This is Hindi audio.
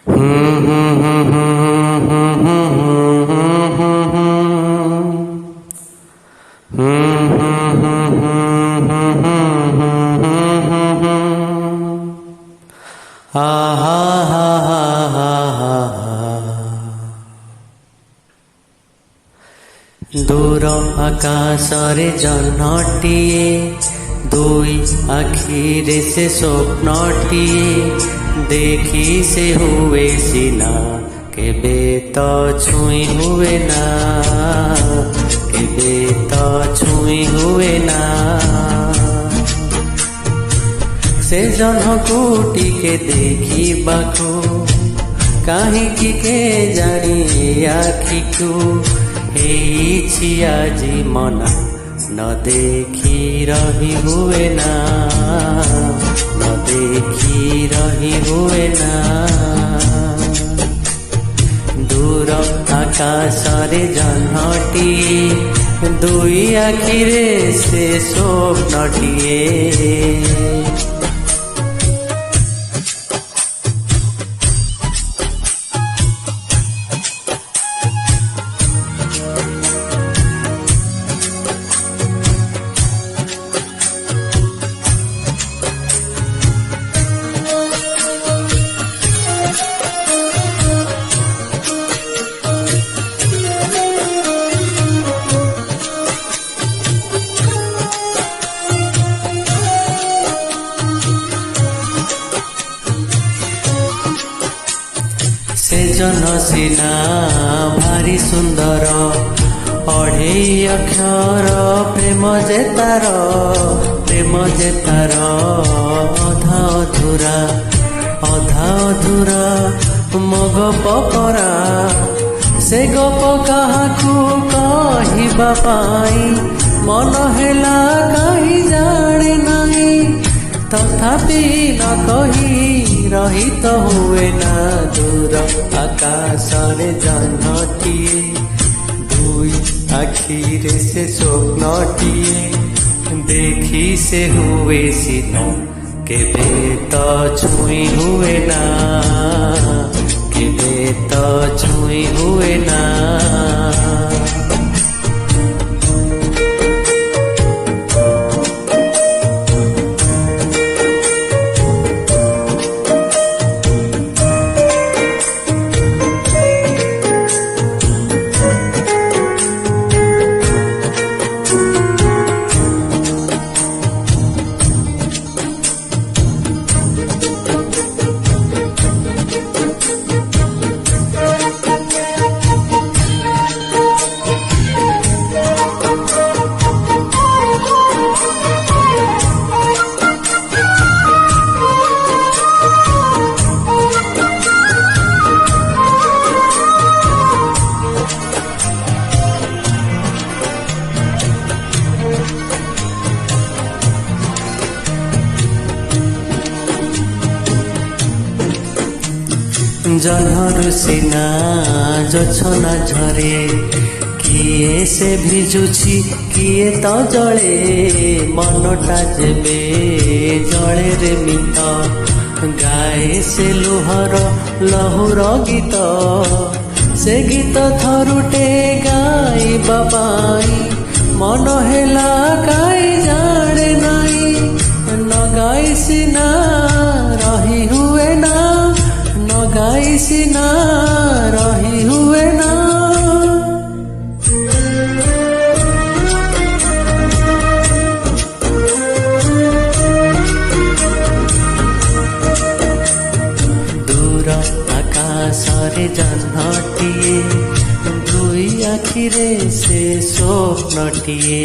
दूर आकाशरे जह्नटिए दुई आखिरे से स्वप्नटिए देखी से हुए सीना केबे तो छुई हुए ना केबे तो छुई हुए ना से जह्नको टिके देखी बाको कहीं के जानी आखी को हेछि आजी मना न देखी रही हुए ना न देखी रही हुए ना दूर आकाशरे जह्नटिए दुई आखिरे से स्वप्नटिए से जन सीना भारी सुंदर अढ़ेई अक्षर प्रेम जेतार अधा अधूरा मग पपरा से गप काहाकू कहिबा पाई मन हेला कहीं जाने नहीं तथापि न कही रही तो हुए ना दूर आकाशरे जह्नटिए दुई आखिरे से स्वप्नटिए देखी से हुए सीना केबे तो छुई हुए ना केबे तो छुई हुए ना जलहर सीना जोछना झरे किए से भिजुछि किए तो जले मनटा जेबे जले रे मित गाए से लुहर लहुर गीत से गीत थरुटे गाइबा पाई मन हेला काई जाने नहीं न गाई सीना रही हुए ना गाई सीना रही हुए ना दूर आकाशरे जह्नटिए दुई आखिरे से स्वप्नटिए।